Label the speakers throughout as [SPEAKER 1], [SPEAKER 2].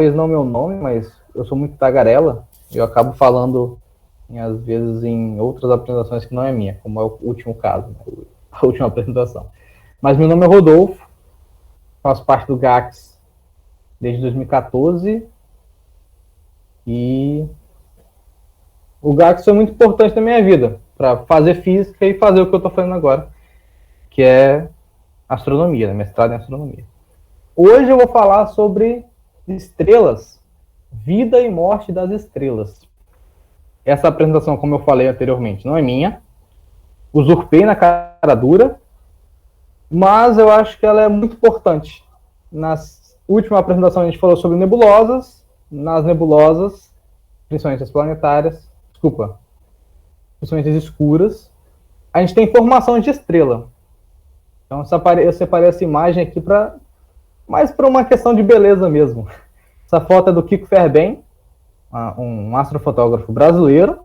[SPEAKER 1] talvez não meu nome, mas eu sou muito tagarela, eu acabo falando, às vezes, em outras apresentações que não é minha, como é o último caso, né? A última apresentação. Mas meu nome é Rodolfo, faço parte do GACS desde 2014, e o GACS foi muito importante na minha vida, para fazer física e fazer o que eu estou fazendo agora, que é astronomia, né? Mestrado em astronomia. Hoje eu vou falar sobre estrelas, vida e morte das estrelas. Essa apresentação, como eu falei anteriormente, não é minha, usurpei na cara dura, mas eu acho que ela é muito importante. Na última apresentação a gente falou sobre nebulosas, nas nebulosas, principalmente as planetárias, principalmente as escuras, a gente tem formação de estrela. Então eu separei essa imagem aqui mais para uma questão de beleza mesmo. Essa foto é do Kiko Ferben, um astrofotógrafo brasileiro,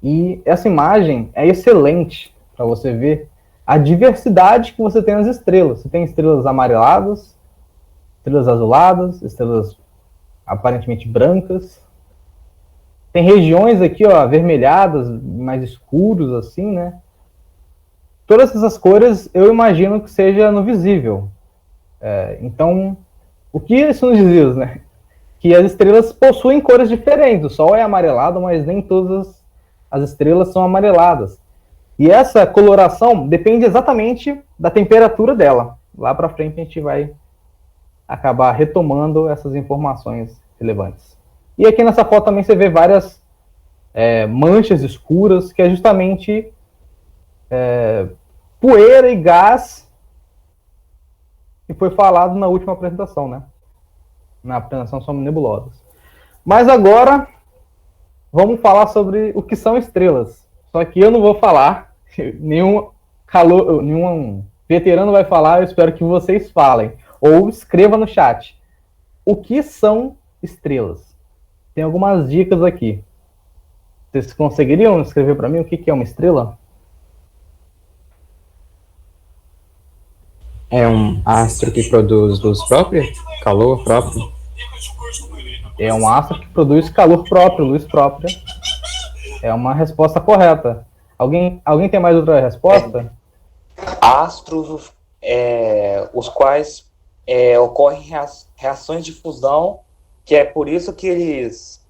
[SPEAKER 1] e essa imagem é excelente para você ver a diversidade que você tem nas estrelas. Você tem estrelas amareladas, estrelas azuladas, estrelas aparentemente brancas. Tem regiões aqui, ó, avermelhadas, mais escuros, assim, né? Todas essas cores eu imagino que seja no visível. Então, o que isso nos diz, né? Que as estrelas possuem cores diferentes. O Sol é amarelado, mas nem todas as estrelas são amareladas. E essa coloração depende exatamente da temperatura dela. Lá para frente a gente vai acabar retomando essas informações relevantes. E aqui nessa foto também você vê várias manchas escuras, que é justamente poeira e gás que foi falado na última apresentação, né? Na apresentação sobre nebulosas. Mas agora vamos falar sobre o que são estrelas. Só que eu não vou falar, nenhum veterano vai falar, eu espero que vocês falem. Ou escreva no chat. O que são estrelas? Tem algumas dicas aqui. Vocês conseguiriam escrever para mim o que é uma estrela?
[SPEAKER 2] É um astro que produz luz própria? Calor próprio?
[SPEAKER 1] É um astro que produz calor próprio, luz própria. É uma resposta correta. Alguém tem mais outra resposta?
[SPEAKER 3] Astros, os quais ocorrem reações de fusão, que é por isso que eles,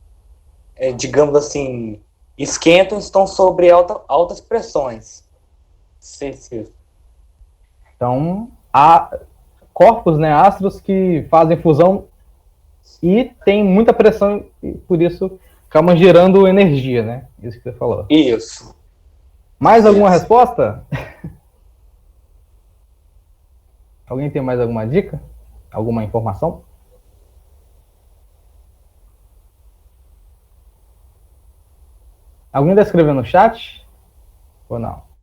[SPEAKER 3] digamos assim, esquentam e estão sobre altas pressões.
[SPEAKER 1] Então, há corpos, né, astros que fazem fusão e tem muita pressão e por isso acabam gerando energia, né? Isso que você falou.
[SPEAKER 3] Isso.
[SPEAKER 1] Mais alguma resposta? Alguém tem mais alguma dica? Alguma informação? Alguém está escrevendo no chat? Ou não?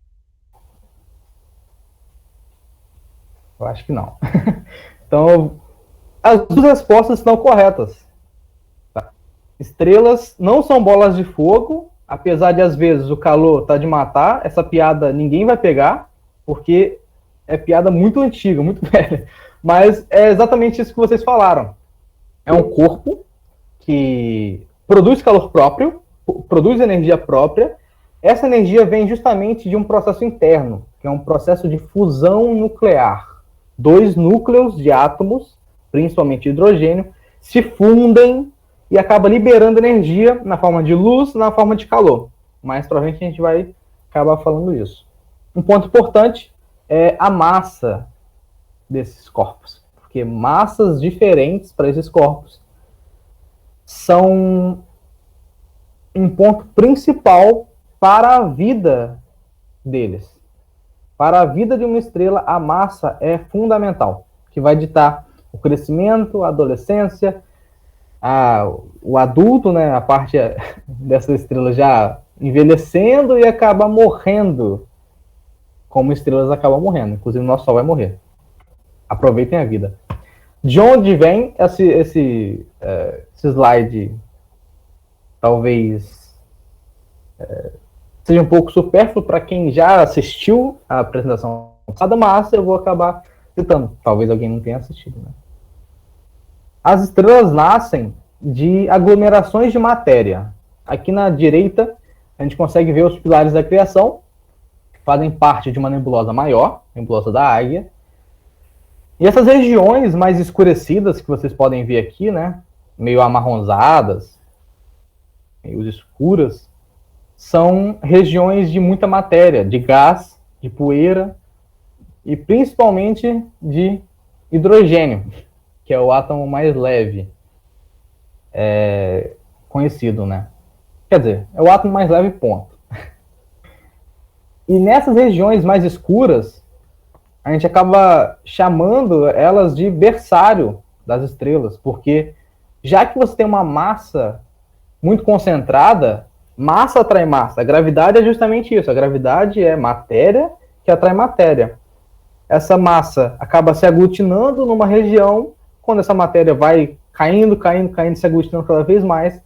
[SPEAKER 1] Eu acho que não. Então, as duas respostas estão corretas. Tá? Estrelas não são bolas de fogo, apesar de às vezes o calor tá de matar. Essa piada ninguém vai pegar, porque é piada muito antiga, muito velha. Mas é exatamente isso que vocês falaram. É um corpo que produz calor próprio, produz energia própria. Essa energia vem justamente de um processo interno, que é um processo de fusão nuclear. Dois núcleos de átomos, principalmente hidrogênio, se fundem e acaba liberando energia na forma de luz, na forma de calor. Mais pra frente a gente vai acabar falando isso. Um ponto importante é a massa desses corpos, porque massas diferentes para esses corpos são um ponto principal para a vida deles. Para a vida de uma estrela, a massa é fundamental, que vai ditar o crescimento, a adolescência, o adulto, né, a parte dessa estrela já envelhecendo e acaba morrendo, como estrelas acabam morrendo. Inclusive, o nosso Sol vai morrer. Aproveitem a vida. De onde vem esse slide? Talvez seja um pouco supérfluo para quem já assistiu a apresentação passada, mas eu vou acabar citando. Talvez alguém não tenha assistido, né? As estrelas nascem de aglomerações de matéria. Aqui na direita, a gente consegue ver os pilares da criação, que fazem parte de uma nebulosa maior, nebulosa da Águia. E essas regiões mais escurecidas, que vocês podem ver aqui, né, meio amarronzadas, meio escuras, são regiões de muita matéria, de gás, de poeira e principalmente de hidrogênio, que é o átomo mais leve conhecido, né? Quer dizer, é o átomo mais leve, ponto. E nessas regiões mais escuras, a gente acaba chamando elas de berçário das estrelas, porque já que você tem uma massa muito concentrada, massa atrai massa. A gravidade é justamente isso. A gravidade é matéria que atrai matéria. Essa massa acaba se aglutinando numa região, quando essa matéria vai caindo, se aglutinando cada vez mais,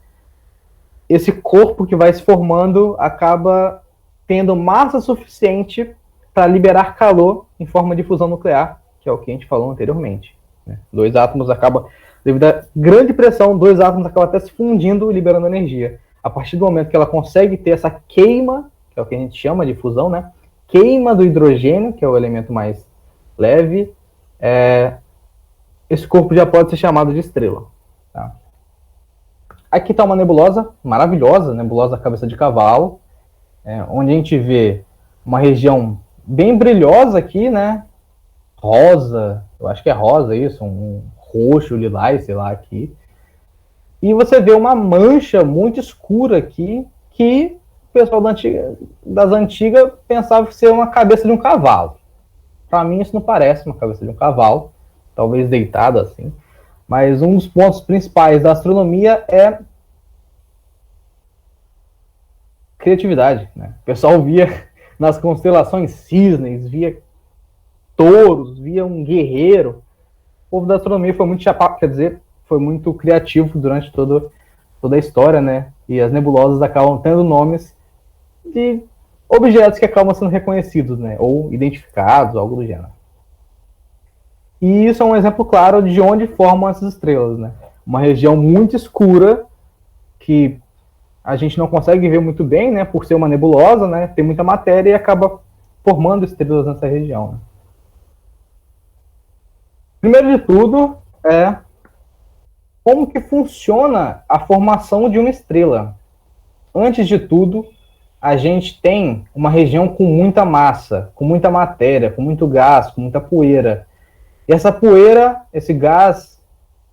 [SPEAKER 1] esse corpo que vai se formando acaba tendo massa suficiente para liberar calor em forma de fusão nuclear, que é o que a gente falou anteriormente. Né? Dois átomos acabam, devido à grande pressão, dois átomos acabam até se fundindo e liberando energia. A partir do momento que ela consegue ter essa queima, que é o que a gente chama de fusão, né? Queima do hidrogênio, que é o elemento mais leve, esse corpo já pode ser chamado de estrela. Tá? Aqui está uma nebulosa maravilhosa, nebulosa cabeça de cavalo, onde a gente vê uma região bem brilhosa aqui, né? Rosa, eu acho que é rosa isso, um roxo, lilás, sei lá, aqui. E você vê uma mancha muito escura aqui, que o pessoal das antigas pensava ser uma cabeça de um cavalo. Para mim isso não parece uma cabeça de um cavalo, talvez deitado assim. Mas um dos pontos principais da astronomia é criatividade, né? O pessoal via nas constelações cisnes, via touros, via um guerreiro. O povo da astronomia foi muito chapado, quer dizer, foi muito criativo durante toda a história, né? E as nebulosas acabam tendo nomes de objetos que acabam sendo reconhecidos, né? Ou identificados, algo do gênero. E isso é um exemplo claro de onde formam essas estrelas, né? Uma região muito escura que a gente não consegue ver muito bem, né? Por ser uma nebulosa, né? Tem muita matéria e acaba formando estrelas nessa região. Né? Primeiro de tudo, como que funciona a formação de uma estrela. Antes de tudo, a gente tem uma região com muita massa, com muita matéria, com muito gás, com muita poeira. E essa poeira, esse gás,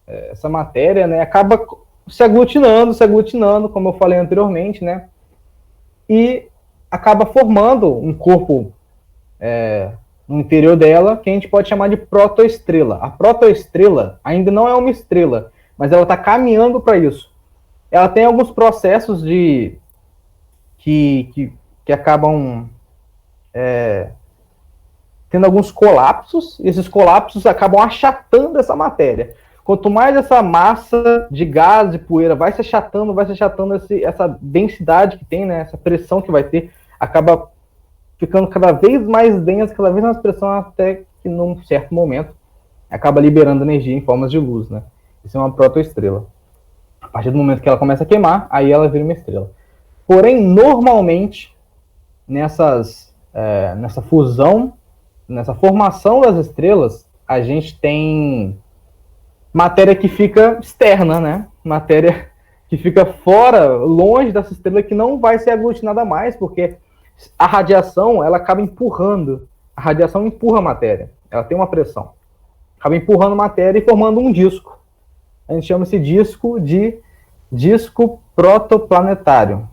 [SPEAKER 1] essa matéria, né, acaba se aglutinando, como eu falei anteriormente, né, e acaba formando um corpo no interior dela, que a gente pode chamar de protoestrela. A protoestrela ainda não é uma estrela, mas ela está caminhando para isso. Ela tem alguns processos que acabam tendo alguns colapsos, e esses colapsos acabam achatando essa matéria. Quanto mais essa massa de gás e poeira vai se achatando essa densidade que tem, né, essa pressão que vai ter, acaba ficando cada vez mais densa, cada vez mais pressão, até que num certo momento acaba liberando energia em formas de luz, né? Isso é uma protoestrela. A partir do momento que ela começa a queimar, aí ela vira uma estrela. Porém, normalmente, nessa fusão, nessa formação das estrelas, a gente tem matéria que fica externa, né? Matéria que fica fora, longe dessa estrela, que não vai ser aglutinada mais, porque a radiação, ela acaba empurrando. A radiação empurra a matéria. Ela tem uma pressão. Acaba empurrando a matéria e formando um disco. A gente chama esse disco de disco protoplanetário.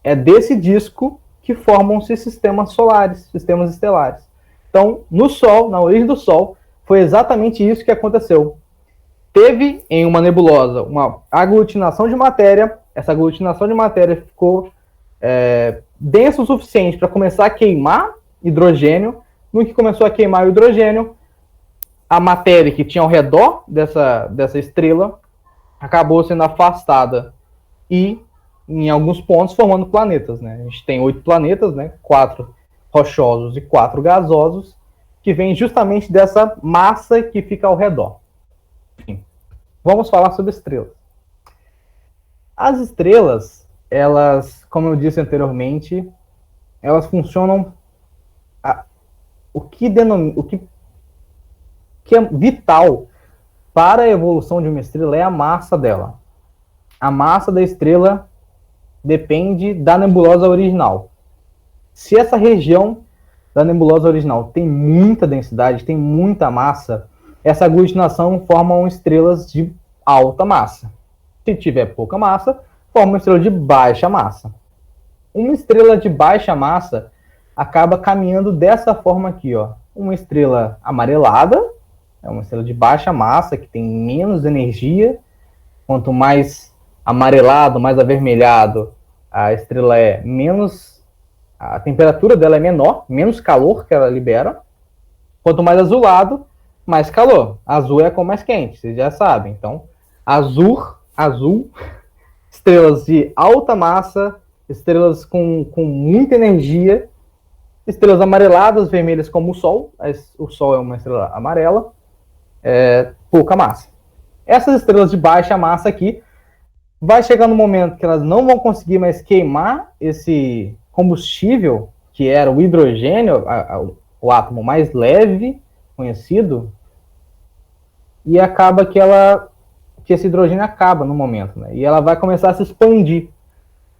[SPEAKER 1] É desse disco que formam-se sistemas solares, sistemas estelares. Então, no Sol, na origem do Sol, foi exatamente isso que aconteceu. Teve em uma nebulosa uma aglutinação de matéria, essa aglutinação de matéria ficou densa o suficiente para começar a queimar hidrogênio. No que começou a queimar o hidrogênio, a matéria que tinha ao redor dessa estrela acabou sendo afastada e, em alguns pontos, formando planetas. Né? A gente tem 8 planetas, né? 4 rochosos e 4 gasosos, que vêm justamente dessa massa que fica ao redor. Enfim. vamos falar sobre estrelas. As estrelas, elas, como eu disse anteriormente, elas funcionam... O que é vital para a evolução de uma estrela é a massa dela. A massa da estrela depende da nebulosa original. Se essa região da nebulosa original tem muita densidade, tem muita massa, essa aglutinação forma estrelas de alta massa. Se tiver pouca massa, forma uma estrela de baixa massa. Uma estrela de baixa massa acaba caminhando dessa forma aqui, ó. Uma estrela amarelada, é uma estrela de baixa massa, que tem menos energia. Quanto mais amarelado, mais avermelhado, a estrela é menos... A temperatura dela é menor, menos calor que ela libera. Quanto mais azulado, mais calor. Azul é a cor mais quente, vocês já sabem. Então, azul, estrelas de alta massa, estrelas com muita energia, estrelas amareladas, vermelhas como o Sol. O Sol é uma estrela amarela, pouca massa. Essas estrelas de baixa massa aqui, vai chegar no momento que elas não vão conseguir mais queimar esse combustível, que era o hidrogênio, o átomo mais leve conhecido, e acaba que esse hidrogênio acaba no momento, né? E ela vai começar a se expandir.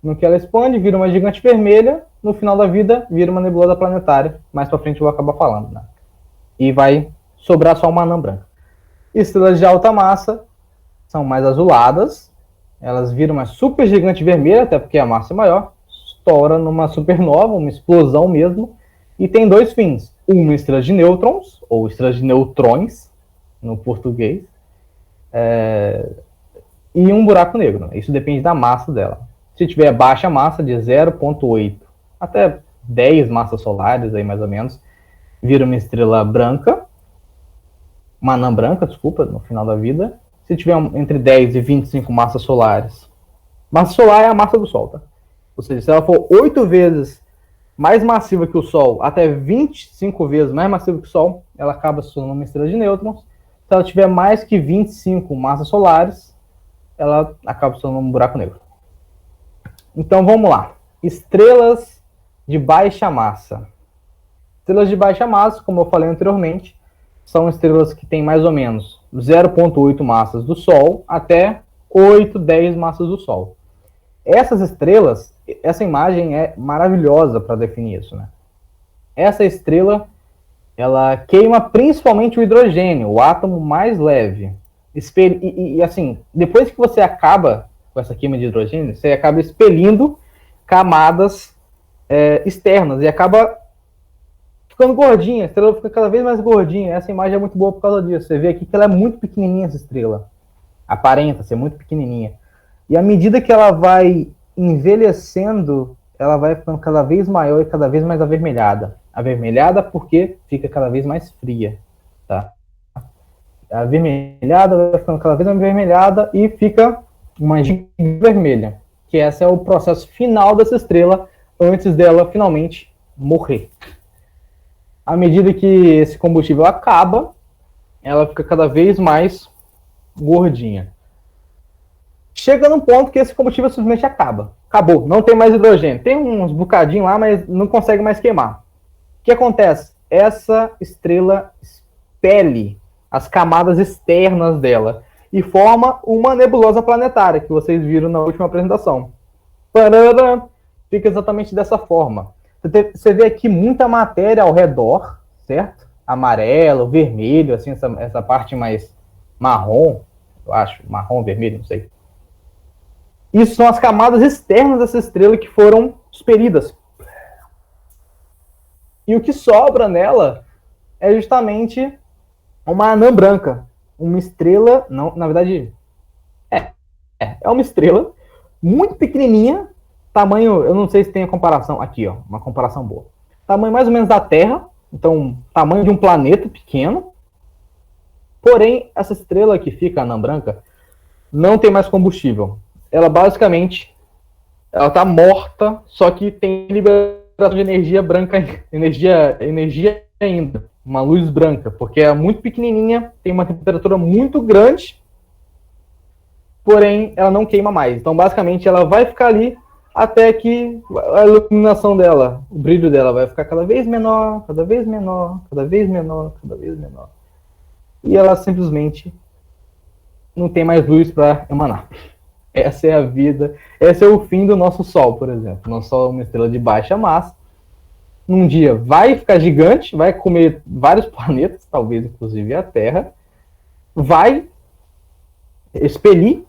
[SPEAKER 1] No que ela expande, vira uma gigante vermelha, no final da vida, vira uma nebulosa planetária. Mais pra frente eu vou acabar falando, né? E vai sobrar só uma anã branca. Estrelas de alta massa são mais azuladas, elas viram uma super gigante vermelha, até porque a massa é maior, estoura numa supernova, uma explosão mesmo, e tem dois fins. Uma estrela de nêutrons, ou estrela de neutrões, no português, e um buraco negro. Isso depende da massa dela. Se tiver baixa massa, de 0,8 até 10 massas solares, aí mais ou menos, vira uma estrela branca, uma anã branca, desculpa, no final da vida. Se tiver entre 10 e 25 massas solares, massa solar é a massa do Sol, tá? Ou seja, se ela for 8 vezes mais massiva que o Sol, até 25 vezes mais massiva que o Sol, ela acaba se tornando uma estrela de nêutrons. Se ela tiver mais que 25 massas solares, ela acaba se tornando um buraco negro. Então vamos lá. Estrelas de baixa massa. Estrelas de baixa massa, como eu falei anteriormente, são estrelas que têm mais ou menos 0,8 massas do Sol até 8, 10 massas do Sol. Essas estrelas, essa imagem é maravilhosa para definir isso, né? Essa estrela, ela queima principalmente o hidrogênio, o átomo mais leve. E assim, depois que você acaba com essa queima de hidrogênio, você acaba expelindo camadas externas e acaba ficando gordinha. A estrela fica cada vez mais gordinha. Essa imagem é muito boa por causa disso. Você vê aqui que ela é muito pequenininha, essa estrela. Aparenta ser muito pequenininha. E à medida que ela vai envelhecendo, ela vai ficando cada vez maior e cada vez mais avermelhada. Avermelhada porque fica cada vez mais fria, tá? Avermelhada vai ficando cada vez mais avermelhada e fica uma gigante vermelha. Que esse é o processo final dessa estrela antes dela finalmente morrer. À medida que esse combustível acaba, ela fica cada vez mais gordinha. Chega num ponto que esse combustível simplesmente acaba. Acabou, não tem mais hidrogênio. Tem uns bocadinhos lá, mas não consegue mais queimar. O que acontece? Essa estrela expele as camadas externas dela e forma uma nebulosa planetária, que vocês viram na última apresentação. Parará, fica exatamente dessa forma. Você vê aqui muita matéria ao redor, certo? Amarelo, vermelho, assim, essa parte mais marrom, eu acho, marrom, vermelho, não sei. Isso são as camadas externas dessa estrela que foram expelidas. E o que sobra nela é justamente uma anã branca. Uma estrela, não, na verdade, é uma estrela muito pequenininha, tamanho, eu não sei se tem a comparação, aqui ó, uma comparação boa. Tamanho mais ou menos da Terra, então tamanho de um planeta pequeno. Porém, essa estrela que fica, a anã branca, não tem mais combustível. Ela basicamente, ela está morta, só que tem liberação de energia branca, energia ainda, uma luz branca, porque é muito pequenininha, tem uma temperatura muito grande porém ela não queima mais. Então, basicamente, ela vai ficar ali até que a iluminação dela, o brilho dela vai ficar cada vez menor, cada vez menor, cada vez menor, cada vez menor. E ela simplesmente não tem mais luz para emanar. Essa é a vida, esse é o fim do nosso Sol, por exemplo. Nosso Sol é uma estrela de baixa massa. Num dia vai ficar gigante, vai comer vários planetas, talvez inclusive a Terra, vai expelir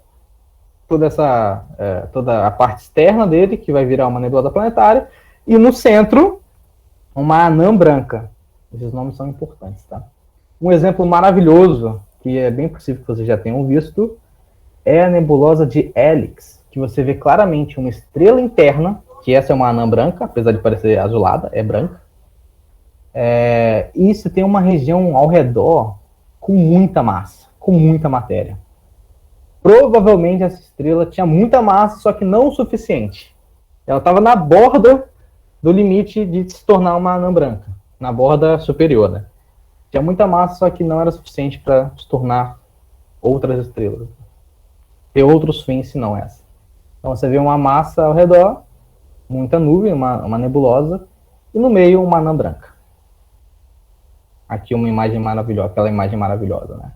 [SPEAKER 1] toda a parte externa dele, que vai virar uma nebulosa planetária, e no centro, uma anã branca. Esses nomes são importantes, tá? Um exemplo maravilhoso, que é bem possível que vocês já tenham visto, é a nebulosa de Helix, que você vê claramente uma estrela interna, que essa é uma anã branca, apesar de parecer azulada, é branca. E você tem uma região ao redor com muita massa, com muita matéria. Provavelmente essa estrela tinha muita massa, só que não o suficiente. Ela estava na borda do limite de se tornar uma anã branca, na borda superior, né? Tinha muita massa, só que não era suficiente para se tornar outras estrelas. Ter outros fins, senão essa. Então você vê uma massa ao redor, muita nuvem, uma nebulosa, e no meio uma anã branca. Aqui uma imagem maravilhosa, aquela imagem maravilhosa, né?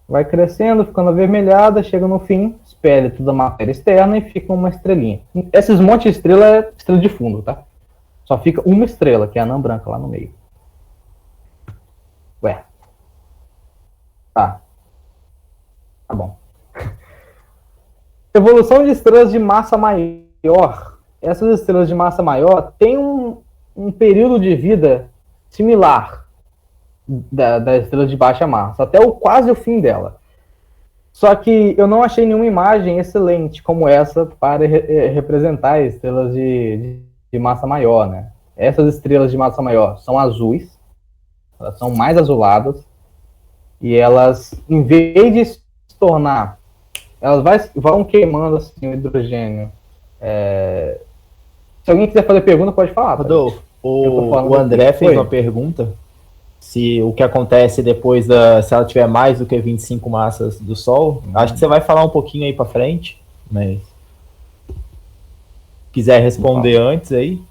[SPEAKER 1] Vai crescendo, ficando avermelhada, chega no fim, espelha toda a matéria externa e fica uma estrelinha. Esses montes de estrela é estrela de fundo, tá? Só fica uma estrela, que é a anã branca lá no meio. Ué. Tá bom. Evolução de estrelas de massa maior. Essas estrelas de massa maior têm um período de vida similar da estrela de baixa massa, até quase o fim dela. Só que eu não achei nenhuma imagem excelente como essa para representar estrelas de massa maior, né? Essas estrelas de massa maior são azuis, elas são mais azuladas, e elas, em vez de se tornar, elas vão queimando assim, o hidrogênio. Se alguém quiser fazer pergunta, pode falar.
[SPEAKER 4] Rodolfo, o André fez uma pergunta, se o que acontece depois se ela tiver mais do que 25 massas do Sol. Acho que você vai falar um pouquinho aí para frente, mas quiser responder antes aí.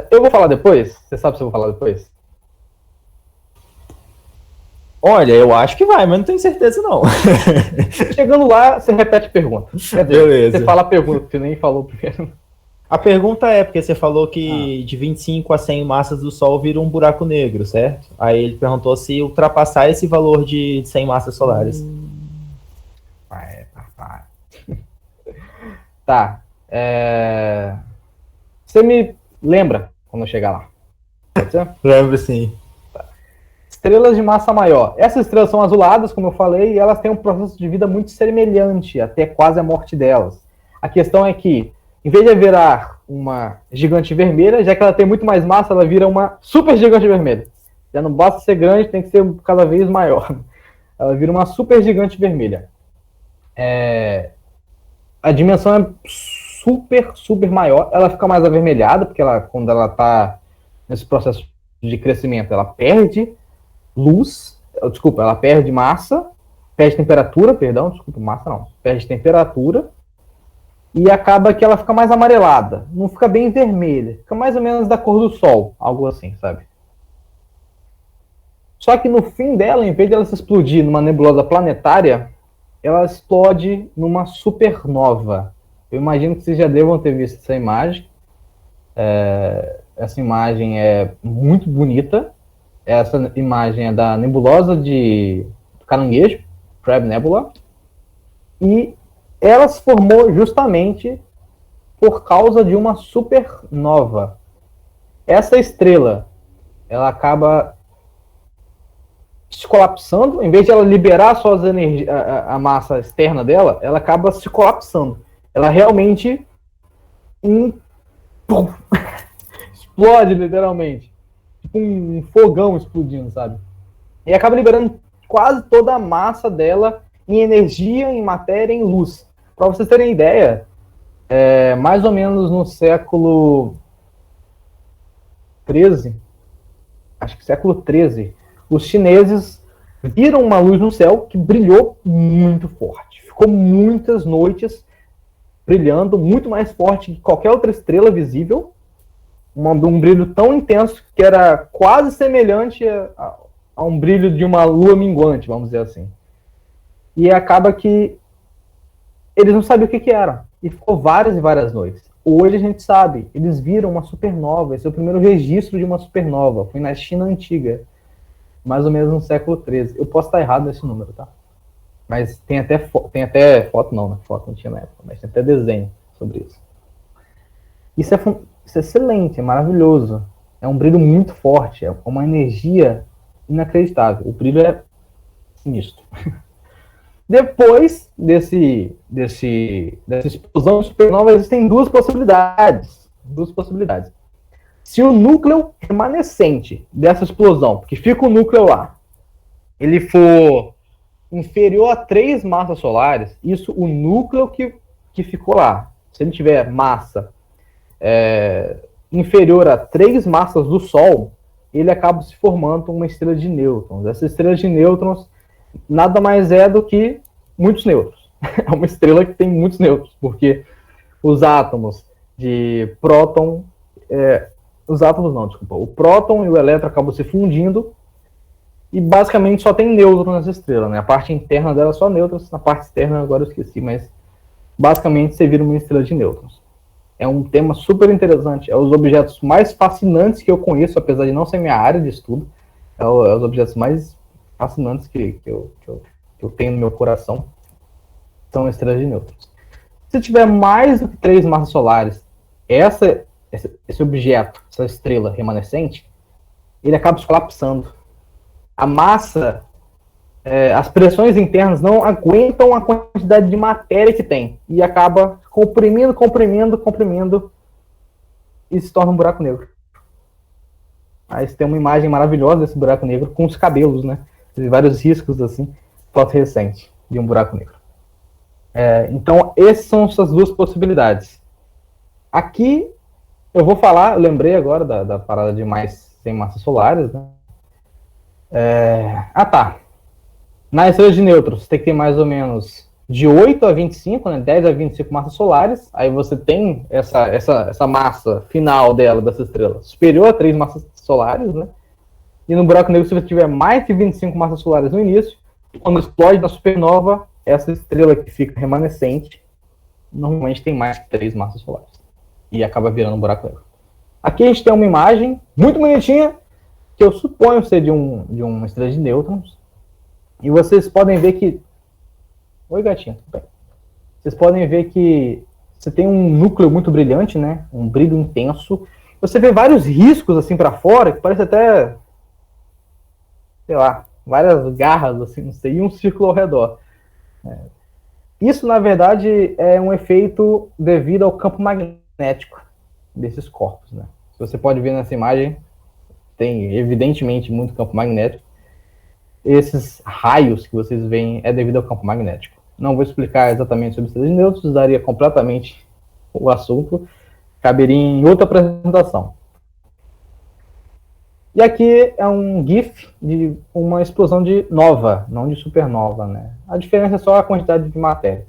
[SPEAKER 1] Eu vou falar depois? Você sabe se eu vou falar depois?
[SPEAKER 4] Olha, eu acho que vai, mas não tenho certeza não.
[SPEAKER 1] Chegando lá, você repete a pergunta.
[SPEAKER 4] Beleza.
[SPEAKER 1] Você fala a pergunta, porque nem falou primeiro.
[SPEAKER 4] A pergunta é, porque você falou que de 25 a 100 massas do Sol vira um buraco negro, certo? Aí ele perguntou se ultrapassar esse valor de 100 massas solares.
[SPEAKER 1] Tá. Você me lembra quando eu chegar lá? Pode ser?
[SPEAKER 4] Lembro, sim.
[SPEAKER 1] Estrelas de massa maior. Essas estrelas são azuladas, como eu falei, e elas têm um processo de vida muito semelhante, até quase a morte delas. A questão é que, em vez de virar uma gigante vermelha, já que ela tem muito mais massa, ela vira uma super gigante vermelha. Já não basta ser grande, tem que ser cada vez maior. Ela vira uma super gigante vermelha. A dimensão é super maior. Ela fica mais avermelhada, porque quando ela está nesse processo de crescimento, ela perde luz, ela perde massa, perde temperatura, perde temperatura, e acaba que ela fica mais amarelada, não fica bem vermelha, fica mais ou menos da cor do Sol, algo assim, sabe? Só que no fim dela, em vez de ela se explodir numa nebulosa planetária, ela explode numa supernova. Eu imagino que vocês já devam ter visto essa imagem. Essa imagem é muito bonita. Essa imagem é da nebulosa do Caranguejo, Crab Nebula, e ela se formou justamente por causa de uma supernova. Essa estrela, ela acaba se colapsando, em vez de ela liberar suas energias, a massa externa dela, ela acaba se colapsando. Ela realmente explode, literalmente. Tipo um fogão explodindo, sabe? E acaba liberando quase toda a massa dela em energia, em matéria, em luz. Para vocês terem ideia, mais ou menos no século XIII, acho que século XIII, os chineses viram uma luz no céu que brilhou muito forte. Ficou muitas noites brilhando, muito mais forte que qualquer outra estrela visível. Um brilho tão intenso que era quase semelhante a um brilho de uma lua minguante, vamos dizer assim. E acaba que eles não sabiam o que era. E ficou várias e várias noites. Hoje a gente sabe, eles viram uma supernova. Esse é o primeiro registro de uma supernova. Foi na China antiga, mais ou menos no século XIII. Eu posso estar errado nesse número, tá? Mas tem até foto, não, né? Foto não tinha na época, mas tem até desenho sobre isso. Isso é excelente, é maravilhoso. É um brilho muito forte, é uma energia inacreditável. O brilho é sinistro. Depois dessa explosão de supernova, existem duas possibilidades. Se o núcleo remanescente dessa explosão, porque fica o núcleo lá, ele for inferior a 3 massas solares, isso, o núcleo que ficou lá, se ele tiver massa inferior a 3 massas do Sol, ele acaba se formando uma estrela de nêutrons. Essa estrela de nêutrons nada mais é do que muitos nêutrons. É uma estrela que tem muitos nêutrons, porque os átomos de próton... o próton e o elétron acabam se fundindo e basicamente só tem nêutrons nessa estrela, né? A parte interna dela é só nêutrons, na parte externa agora eu esqueci, mas basicamente você vira uma estrela de nêutrons. É um tema super interessante, é os objetos mais fascinantes que eu conheço, apesar de não ser minha área de estudo, é os objetos mais fascinantes que eu tenho no meu coração, são estrelas de nêutrons. Se tiver mais do que 3 massas solares, esse objeto, essa estrela remanescente, ele acaba se colapsando. A massa, as pressões internas não aguentam a quantidade de matéria que tem, e acaba comprimindo, e se torna um buraco negro. Aí você tem uma imagem maravilhosa desse buraco negro, com os cabelos, né? Tem vários riscos, assim, foto recente de um buraco negro. Então, essas são essas duas possibilidades. Aqui, eu vou falar, eu lembrei agora da parada de mais sem massas solares, né? Tá. Na estrela de nêutrons, você tem que ter mais ou menos de 8 a 25, né? 10 a 25 massas solares. Aí você tem essa massa final dessa estrela superior a 3 massas solares, né? E no buraco negro, se você tiver mais de 25 massas solares no início, quando explode na supernova, essa estrela que fica remanescente, normalmente tem mais de 3 massas solares. E acaba virando um buraco negro. Aqui a gente tem uma imagem muito bonitinha, que eu suponho ser de uma estrela de nêutrons. E vocês podem ver que... Oi, gatinha, tudo bem? Vocês podem ver que você tem um núcleo muito brilhante, né? Um brilho intenso. Você vê vários riscos assim para fora, que parece até... sei lá, várias garras, assim, não sei, e um círculo ao redor. Isso, na verdade, é um efeito devido ao campo magnético desses corpos, né? Se você pode ver nessa imagem, tem evidentemente muito campo magnético. Esses raios que vocês veem é devido ao campo magnético. Não vou explicar exatamente sobre estrelas de nêutrons, daria completamente o assunto, caberia em outra apresentação. E aqui é um GIF de uma explosão de nova, não de supernova, né? A diferença é só a quantidade de matéria.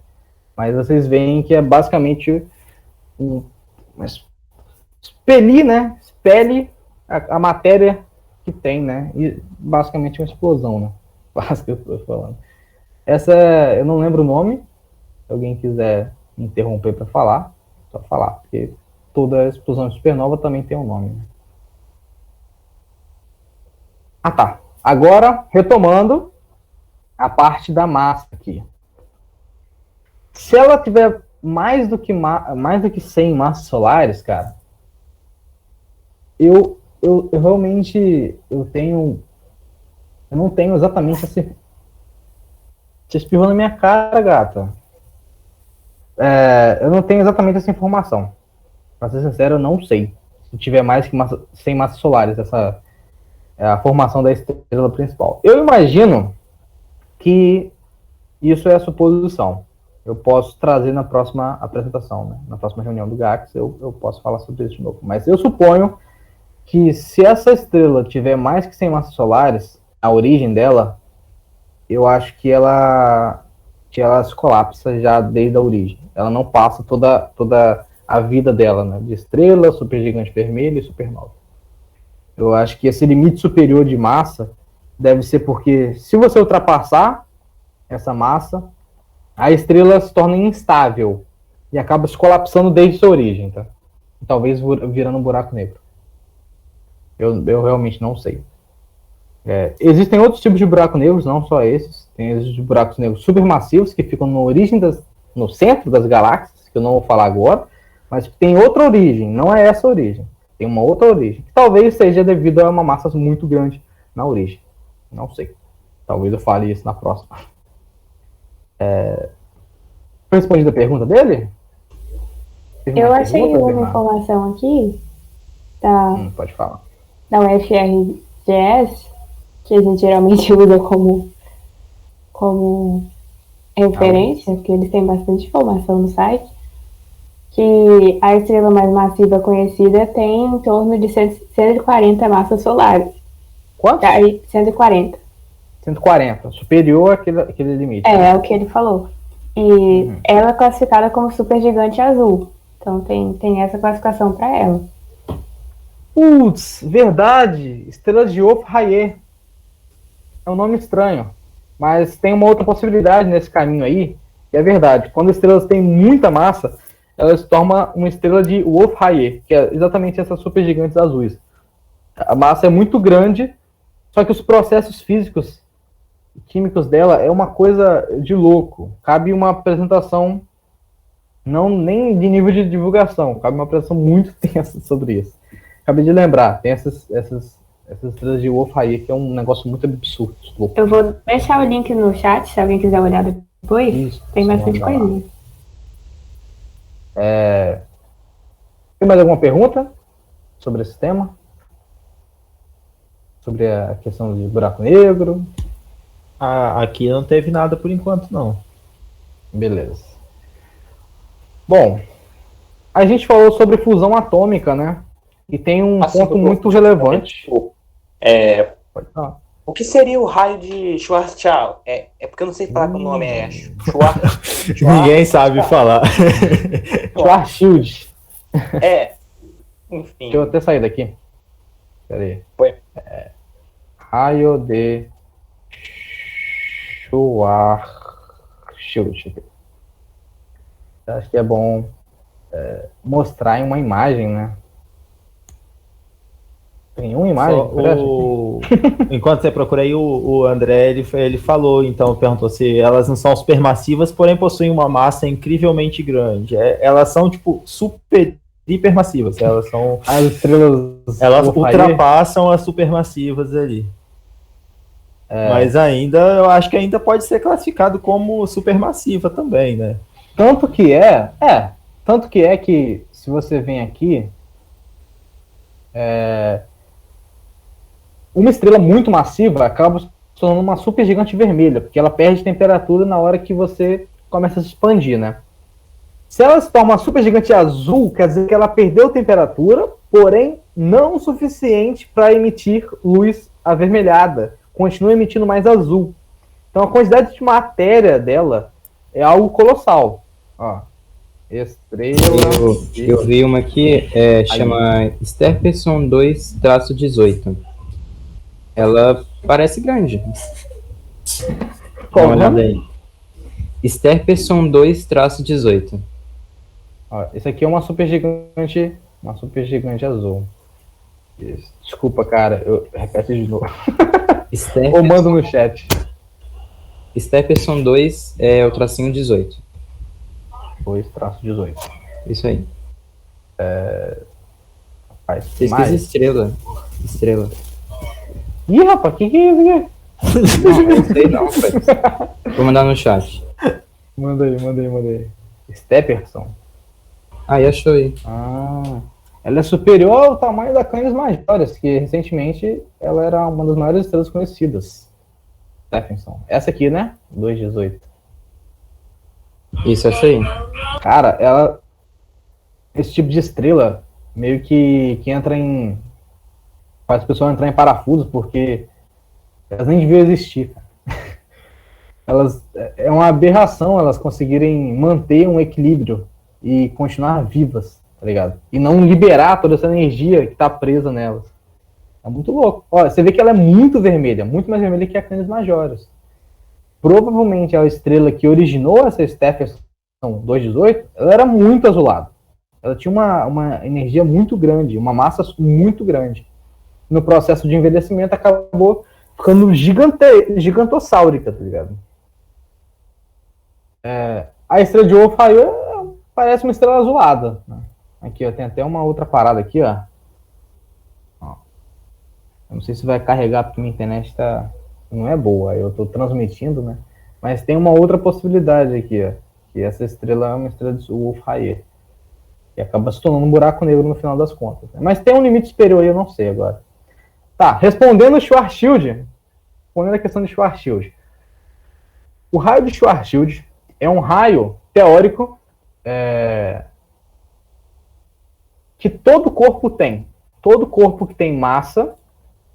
[SPEAKER 1] Mas vocês veem que é basicamente expelir, né? Expele a matéria que tem, né? E basicamente uma explosão, né? Quase que eu estou falando. Essa, eu não lembro o nome. Se alguém quiser me interromper para falar, só falar. Porque toda explosão de supernova também tem um nome, né? Tá. Agora, retomando a parte da massa aqui. Se ela tiver mais do que 100 massas solares, cara, eu realmente eu não tenho exatamente assim. Você espirrou na minha cara, gata. Eu não tenho exatamente essa informação. Pra ser sincero, eu não sei. Se tiver mais que 100 massas solares, essa é a formação da estrela principal. Eu imagino que isso é a suposição. Eu posso trazer na próxima apresentação, né? Na próxima reunião do GACS, eu posso falar sobre isso de novo. Mas eu suponho que se essa estrela tiver mais que 100 massas solares, a origem dela, eu acho que ela se colapsa já desde a origem. Ela não passa toda a vida dela, né? De estrela, supergigante vermelho e supernova. Eu acho que esse limite superior de massa deve ser porque, se você ultrapassar essa massa, a estrela se torna instável e acaba se colapsando desde sua origem, tá? Talvez virando um buraco negro. Eu realmente não sei. Existem outros tipos de buracos negros, não só esses. Tem esses buracos negros supermassivos que ficam no centro das galáxias, que eu não vou falar agora, mas que tem outra origem, não é essa origem. Tem uma outra origem, que talvez seja devido a uma massa muito grande na origem. Não sei. Talvez eu fale isso na próxima. Respondendo a pergunta dele?
[SPEAKER 5] Eu achei uma informação aqui
[SPEAKER 1] pode falar.
[SPEAKER 5] da UFRGS, que a gente geralmente usa como referência, porque eles têm bastante informação no site, que a estrela mais massiva conhecida tem em torno de 140 massas solares.
[SPEAKER 1] Quanto?
[SPEAKER 5] 140.
[SPEAKER 1] 140, superior àquele limite.
[SPEAKER 5] É o que ele falou. E ela é classificada como supergigante azul. Então tem essa classificação para ela.
[SPEAKER 1] Putz, verdade! Estrela de Wolf-Rayet. É um nome estranho. Mas tem uma outra possibilidade nesse caminho aí, que é verdade. Quando estrelas têm muita massa, elas se tornam uma estrela de Wolf-Rayet, que é exatamente essas supergigantes azuis. A massa é muito grande, só que os processos físicos e químicos dela é uma coisa de louco. Cabe uma apresentação, não nem de nível de divulgação, cabe uma apresentação muito tensa sobre isso. Acabei de lembrar, tem essas estrelas de Wolf-Rayet, que é um negócio muito absurdo. Louco.
[SPEAKER 5] Eu vou deixar o link no chat, se alguém quiser olhar depois. Isso, tem bastante coisinha.
[SPEAKER 1] Tem mais alguma pergunta sobre esse tema? Sobre a questão de buraco negro?
[SPEAKER 4] Aqui não teve nada por enquanto, não.
[SPEAKER 1] Beleza. Bom, a gente falou sobre fusão atômica, né? E tem um ponto muito relevante.
[SPEAKER 3] Pode falar. O que seria o raio de Schwarzschild? É porque eu não sei falar que o nome é Schwarzschild.
[SPEAKER 4] Ninguém sabe falar.
[SPEAKER 1] Schwarzschild.
[SPEAKER 3] Enfim.
[SPEAKER 1] Deixa eu até sair daqui. Pera aí. Raio de Schwarzschild. Acho que é bom mostrar em uma imagem, né? Tem uma imagem?
[SPEAKER 4] Enquanto você procura aí, o André, ele falou, então, perguntou se elas não são supermassivas, porém possuem uma massa incrivelmente grande. Elas são, tipo, hipermassivas. Elas são...
[SPEAKER 1] As estrelas...
[SPEAKER 4] Elas ultrapassam as supermassivas ali. Mas ainda, eu acho que ainda pode ser classificado como supermassiva também, né?
[SPEAKER 1] Tanto que que se você vem aqui, uma estrela muito massiva acaba se tornando uma supergigante vermelha, porque ela perde temperatura na hora que você começa a se expandir, né? Se ela se torna uma supergigante azul, quer dizer que ela perdeu temperatura, porém não o suficiente para emitir luz avermelhada. Continua emitindo mais azul. Então a quantidade de matéria dela é algo colossal. Ó, estrela...
[SPEAKER 2] Eu vi uma aqui, chama Stephenson 2-18. Ela parece grande.
[SPEAKER 1] Qual
[SPEAKER 2] Dá uma olhada aí. Stephenson 2-18.
[SPEAKER 1] Ó, esse aqui é uma supergigante azul. Isso. Desculpa, cara, eu repete de novo. Ou mando no chat.
[SPEAKER 2] Stephenson 2 é o tracinho 18.
[SPEAKER 1] 2-18.
[SPEAKER 2] Isso aí.
[SPEAKER 1] Rapaz,
[SPEAKER 2] Pesquisa estrela.
[SPEAKER 1] Ih, rapaz, que é isso aqui?
[SPEAKER 2] Não sei não, velho. Vou mandar no chat.
[SPEAKER 1] Manda aí. Stephenson.
[SPEAKER 2] Aí, achou aí.
[SPEAKER 1] Ela é superior ao tamanho da Canis Majoris, que recentemente ela era uma das maiores estrelas conhecidas. Stephenson. Essa aqui, né? 2-18.
[SPEAKER 2] Isso, achei.
[SPEAKER 1] Cara, esse tipo de estrela meio que entra em... faz as pessoas entrar em parafuso, porque elas nem deviam existir. é uma aberração elas conseguirem manter um equilíbrio e continuar vivas, tá ligado? E não liberar toda essa energia que tá presa nelas. É muito louco. Olha, você vê que ela é muito vermelha, muito mais vermelha que a Canis Majoris. Provavelmente a estrela que originou essa Stephenson 218, ela era muito azulada. Ela tinha uma energia muito grande, uma massa muito grande. No processo de envelhecimento acabou ficando gigantossáurica, tá ligado? A estrela de Wolf-Rayet parece uma estrela azulada. Aqui, ó, tem até uma outra parada aqui, ó. Eu não sei se vai carregar porque minha internet não é boa. Eu tô transmitindo, né? Mas tem uma outra possibilidade aqui, ó. Que essa estrela é uma estrela de Wolf-Rayet. Que acaba se tornando um buraco negro no final das contas. Mas tem um limite superior aí, eu não sei agora. Tá, respondendo o Schwarzschild. Respondendo a questão de Schwarzschild. O raio de Schwarzschild é um raio teórico que todo corpo tem. Todo corpo que tem massa,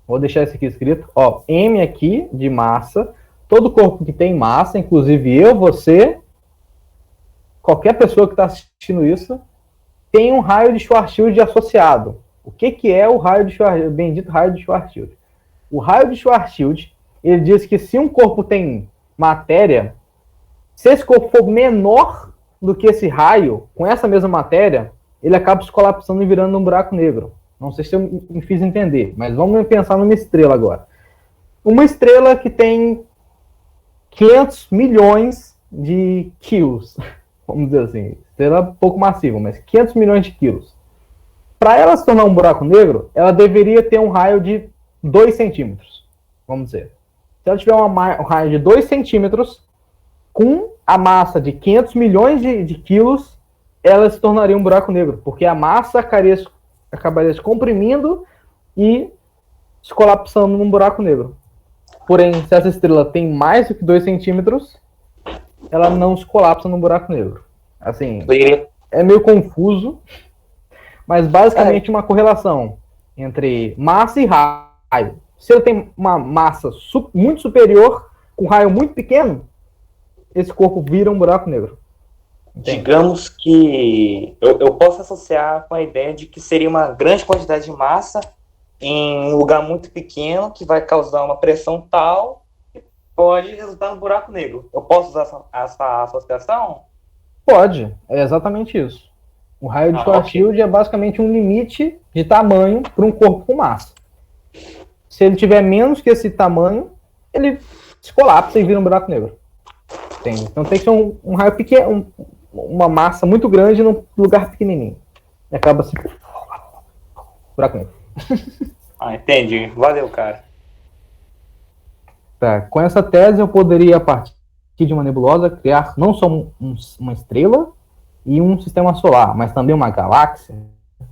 [SPEAKER 1] vou deixar isso aqui escrito, ó, M aqui de massa, todo corpo que tem massa, inclusive eu, você, qualquer pessoa que está assistindo isso, tem um raio de Schwarzschild associado. O que é o raio de Schwarzschild, o bendito raio de Schwarzschild? O raio de Schwarzschild, ele diz que se um corpo tem matéria, se esse corpo for menor do que esse raio, com essa mesma matéria, ele acaba se colapsando e virando um buraco negro. Não sei se eu me fiz entender, mas vamos pensar numa estrela agora. Uma estrela que tem 500 milhões de quilos, vamos dizer assim, estrela pouco massiva, mas 500 milhões de quilos. Para ela se tornar um buraco negro, ela deveria ter um raio de 2 centímetros, vamos dizer. Se ela tiver um raio de 2 centímetros, com a massa de 500 milhões de quilos, ela se tornaria um buraco negro, porque a massa acabaria se comprimindo e se colapsando num buraco negro. Porém, se essa estrela tem mais do que 2 centímetros, ela não se colapsa num buraco negro. Assim, é meio confuso, mas basicamente uma correlação entre massa e raio. Se ele tem uma massa muito superior, com um raio muito pequeno, esse corpo vira um buraco negro. Entende?
[SPEAKER 3] Digamos que eu posso associar com a ideia de que seria uma grande quantidade de massa em um lugar muito pequeno, que vai causar uma pressão tal que pode resultar num buraco negro. Eu posso usar essa associação?
[SPEAKER 1] Pode, é exatamente isso. O raio de Schwarzschild é basicamente um limite de tamanho para um corpo com massa. Se ele tiver menos que esse tamanho, ele se colapsa e vira um buraco negro. Entende? Então tem que ser um raio pequeno, uma massa muito grande num lugar pequenininho. E acaba assim. Buraco negro.
[SPEAKER 3] Entendi. Valeu, cara.
[SPEAKER 1] Tá. Com essa tese, eu poderia, a partir de uma nebulosa, criar não só uma estrela e um sistema solar, mas também uma galáxia,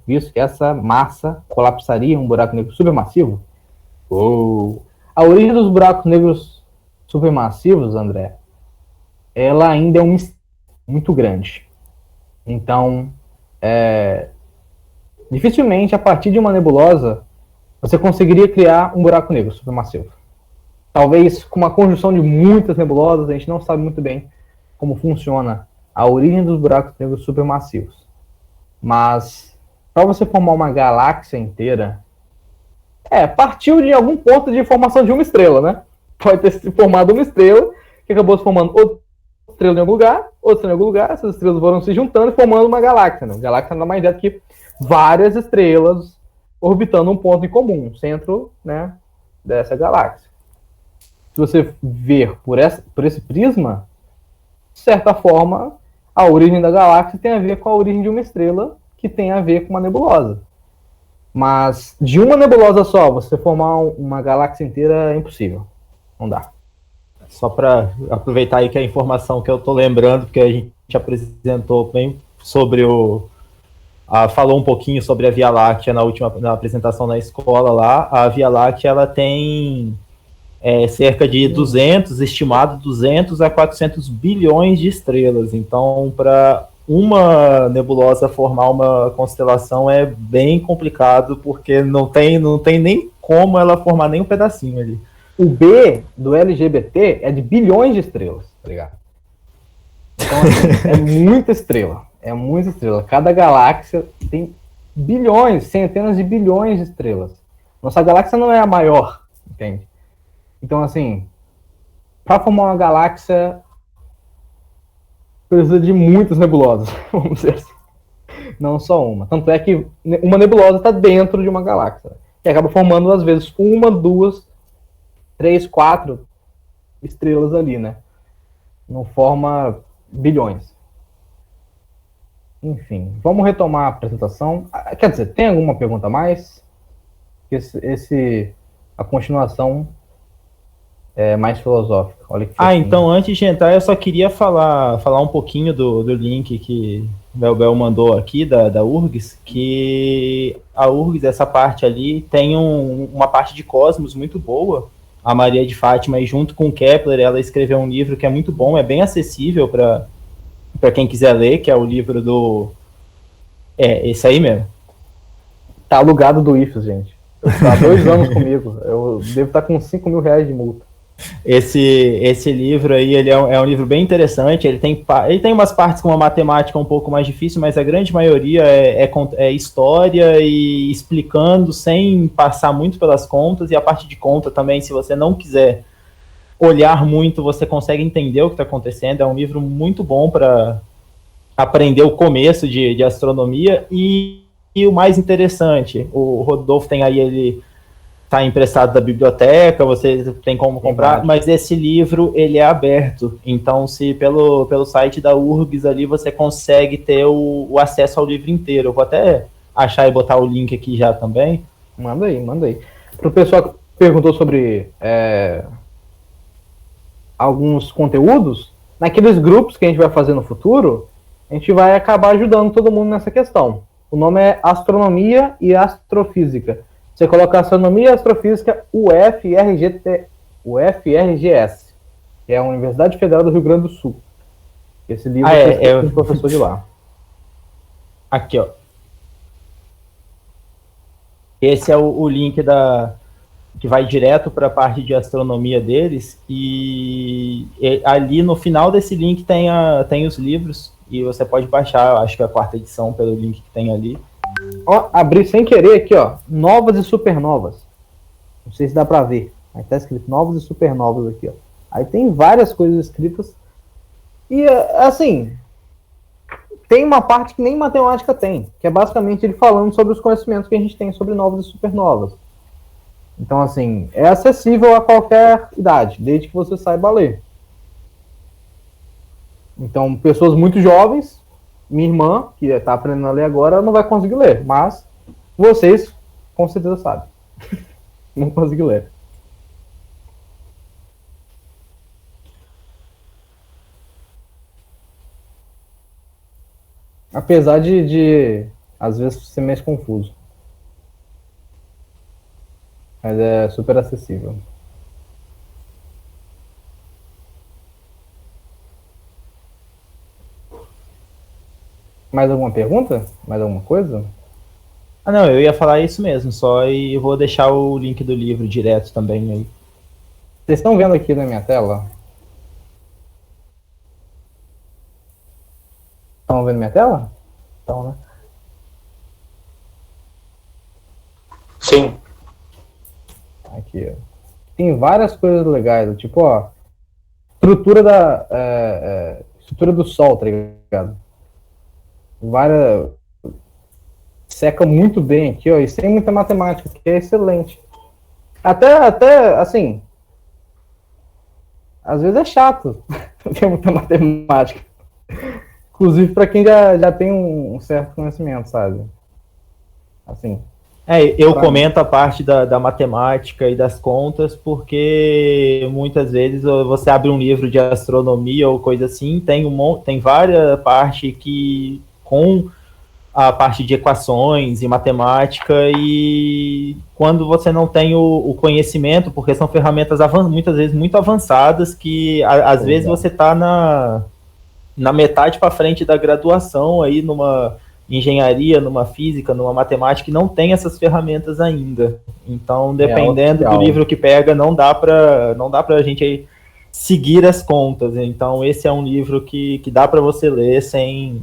[SPEAKER 1] visto que essa massa colapsaria em um buraco negro supermassivo. A origem dos buracos negros supermassivos, André, ela ainda é um mistério muito grande. Então, dificilmente, a partir de uma nebulosa, você conseguiria criar um buraco negro supermassivo. Talvez com uma conjunção de muitas nebulosas, a gente não sabe muito bem como funciona a origem dos buracos negros supermassivos. Mas, para você formar uma galáxia inteira, partiu de algum ponto de formação de uma estrela, né? Pode ter se formado uma estrela, que acabou se formando outra estrela em algum lugar, outra estrela em algum lugar, essas estrelas foram se juntando e formando uma galáxia. Né? Galáxia nada mais é do que várias estrelas orbitando um ponto em comum, um centro, né, dessa galáxia. Se você ver por esse prisma, de certa forma, a origem da galáxia tem a ver com a origem de uma estrela, que tem a ver com uma nebulosa. Mas de uma nebulosa só, você formar uma galáxia inteira é impossível. Não dá.
[SPEAKER 4] Só para aproveitar aí que a informação que eu tô lembrando, porque a gente apresentou bem sobre falou um pouquinho sobre a Via Láctea na apresentação na escola lá. A Via Láctea, ela tem cerca de 200 a 400 bilhões de estrelas. Então, para uma nebulosa formar uma constelação é bem complicado, porque não tem nem como ela formar nem um pedacinho ali.
[SPEAKER 1] o B do LGBT é de bilhões de estrelas, tá ligado? Então, assim, é muita estrela. É muita estrela. Cada galáxia tem bilhões, centenas de bilhões de estrelas. Nossa galáxia não é a maior, entende? Então, assim, para formar uma galáxia, precisa de muitas nebulosas, vamos dizer assim. Não só uma. Tanto é que uma nebulosa está dentro de uma galáxia. Que acaba formando, às vezes, 1, 2, 3, 4 estrelas ali, né? Não forma bilhões. Enfim, vamos retomar a apresentação. Quer dizer, tem alguma pergunta a mais? A continuação é mais filosófica. Olha que
[SPEAKER 4] então antes de entrar, eu só queria falar um pouquinho do link que o Belbel mandou aqui da URGS, que a URGS, essa parte ali, tem uma parte de Cosmos muito boa. A Maria de Fátima, e junto com o Kepler, ela escreveu um livro que é muito bom, é bem acessível para quem quiser ler, que é o livro do... esse aí mesmo.
[SPEAKER 1] Tá alugado do IFES, gente. Tá há 2 anos comigo. Eu devo estar com R$5.000 de multa.
[SPEAKER 4] Esse livro aí, ele é um livro bem interessante. Ele tem umas partes com uma matemática um pouco mais difícil, mas a grande maioria é história e explicando sem passar muito pelas contas. E a parte de conta também, se você não quiser olhar muito, você consegue entender o que está acontecendo. É um livro muito bom para aprender o começo de astronomia. E o mais interessante, o Rodolfo tem aí, ele está emprestado da biblioteca, você tem como comprar, mas esse livro, ele é aberto. Então, se pelo site da URGS ali, você consegue ter o acesso ao livro inteiro. Eu vou até achar e botar o link aqui já também.
[SPEAKER 1] Manda aí. Para o pessoal que perguntou sobre alguns conteúdos, naqueles grupos que a gente vai fazer no futuro, a gente vai acabar ajudando todo mundo nessa questão. O nome é Astronomia e Astrofísica. Você coloca Astronomia e Astrofísica UFRGS, que é a Universidade Federal do Rio Grande do Sul. Esse livro é um professor de lá.
[SPEAKER 4] Aqui, ó. Esse é o link que vai direto para a parte de astronomia deles, e ali no final desse link tem os livros, e você pode baixar, acho que a 4ª edição pelo link que tem ali.
[SPEAKER 1] Ó, abri sem querer aqui, ó, novas e supernovas. Não sei se dá para ver, mas tá escrito novas e supernovas aqui, ó. Aí tem várias coisas escritas, e assim, tem uma parte que nem matemática tem, que é basicamente ele falando sobre os conhecimentos que a gente tem sobre novas e supernovas. Então, assim, é acessível a qualquer idade, desde que você saiba ler. Então, pessoas muito jovens, minha irmã, que está aprendendo a ler agora, não vai conseguir ler, mas vocês, com certeza, sabem. Não conseguir ler. Apesar de às vezes, ser mais confuso. Mas é super acessível. Mais alguma pergunta? Mais alguma coisa?
[SPEAKER 4] Não, eu ia falar isso mesmo, e eu vou deixar o link do livro direto também aí.
[SPEAKER 1] Vocês estão vendo aqui na minha tela? Estão vendo minha tela? Então, né?
[SPEAKER 3] Sim.
[SPEAKER 1] Aqui, ó. Tem várias coisas legais, tipo, ó, estrutura estrutura do Sol, tá ligado? Seca muito bem aqui, ó, e sem muita matemática, que é excelente. Até assim, às vezes é chato ter muita matemática. Inclusive para quem já tem um certo conhecimento, sabe? Assim.
[SPEAKER 4] Eu comento a parte da matemática e das contas, porque muitas vezes você abre um livro de astronomia ou coisa assim, tem várias partes que com a parte de equações e matemática, e quando você não tem o conhecimento, porque são ferramentas muitas vezes muito avançadas, que às vezes você está na metade para frente da graduação, aí engenharia, numa física, numa matemática, que não tem essas ferramentas ainda. Então, dependendo do livro que pega, não dá pra gente aí seguir as contas. Então, esse é um livro que dá para você ler sem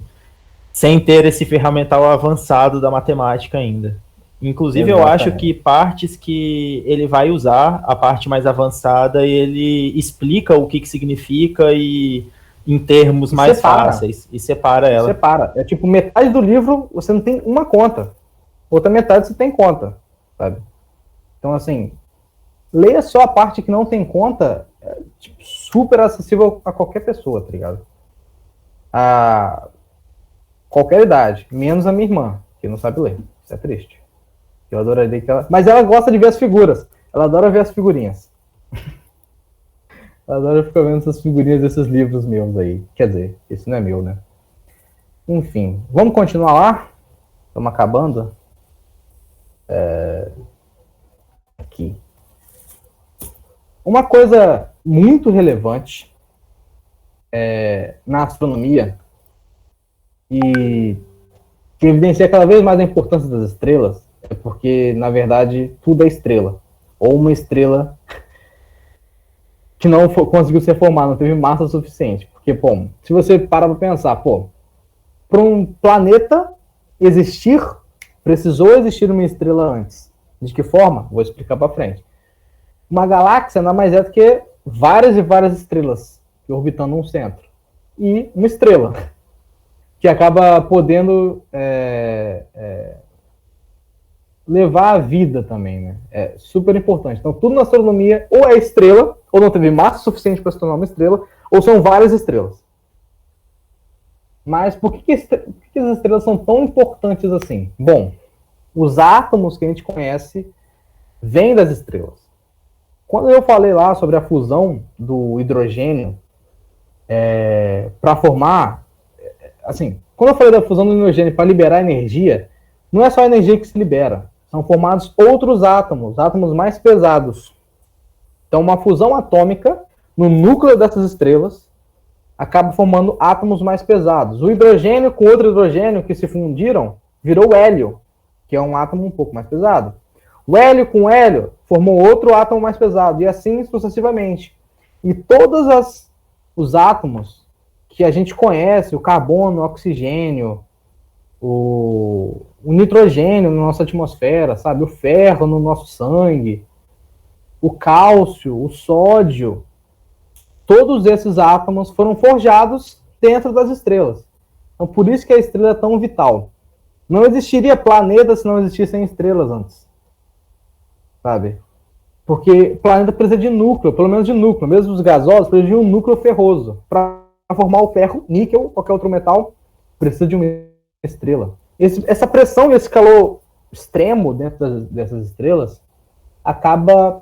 [SPEAKER 4] ter esse ferramental avançado da matemática ainda. Inclusive, eu acho que partes que ele vai usar, a parte mais avançada, ele explica o que significa e em termos mais fáceis, e separa ela.
[SPEAKER 1] Separa. É tipo, metade do livro você não tem uma conta. Outra metade você tem conta, sabe? Então, assim, leia só a parte que não tem conta, é tipo, super acessível a qualquer pessoa, tá ligado? A qualquer idade, menos a minha irmã, que não sabe ler. Isso é triste. Eu adoraria que ela... Mas ela gosta de ver as figuras. Ela adora ver as figurinhas. Ela adora ficar vendo essas figurinhas desses livros meus aí. Quer dizer, esse não é meu, né? Enfim, vamos continuar lá? Estamos acabando. Aqui. Uma coisa muito relevante na astronomia e que evidencia cada vez mais a importância das estrelas é porque, na verdade, tudo é estrela. Ou uma estrela que não conseguiu ser formada, não teve massa suficiente. Porque, pô, se você parar para pensar, para um planeta existir, precisou existir uma estrela antes. De que forma? Vou explicar para frente. Uma galáxia nada mais é do que várias e várias estrelas orbitando um centro. E uma estrela, que acaba podendo levar a vida também, né? É super importante. Então, tudo na astronomia ou é estrela, ou não teve massa suficiente para se tornar uma estrela, ou são várias estrelas. Mas por que as estrelas são tão importantes assim? Bom, os átomos que a gente conhece vêm das estrelas. Quando eu falei lá sobre a fusão do hidrogênio para formar... Assim, quando eu falei da fusão do hidrogênio para liberar energia, não é só a energia que se libera. São formados outros átomos mais pesados. Então, uma fusão atômica no núcleo dessas estrelas acaba formando átomos mais pesados. O hidrogênio com outro hidrogênio que se fundiram virou hélio, que é um átomo um pouco mais pesado. O hélio com hélio formou outro átomo mais pesado, e assim sucessivamente. E todos os átomos que a gente conhece, o carbono, o oxigênio, o nitrogênio na nossa atmosfera, sabe? O ferro no nosso sangue, o cálcio, o sódio, todos esses átomos foram forjados dentro das estrelas. Então, por isso que a estrela é tão vital. Não existiria planeta se não existissem estrelas antes. Sabe? Porque planeta precisa de núcleo, pelo menos de núcleo. Mesmo os gasosos precisam de um núcleo ferroso. Para formar o ferro, níquel, qualquer outro metal, precisa de uma estrela. Essa pressão e esse calor extremo dentro dessas estrelas acaba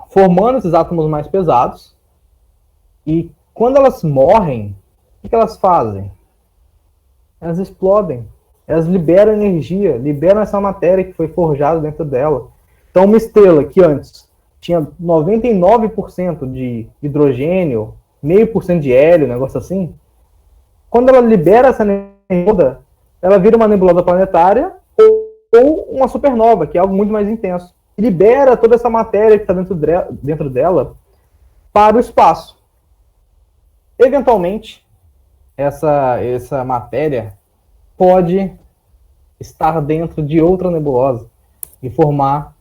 [SPEAKER 1] formando esses átomos mais pesados. E quando elas morrem, o que elas fazem? Elas explodem. Elas liberam energia, liberam essa matéria que foi forjada dentro dela. Então, uma estrela que antes tinha 99% de hidrogênio, 0,5% de hélio, um negócio assim, quando ela libera essa energia, ela vira uma nebulosa planetária ou uma supernova, que é algo muito mais intenso. E libera toda essa matéria que está dentro dela para o espaço. Eventualmente, essa matéria pode estar dentro de outra nebulosa e formar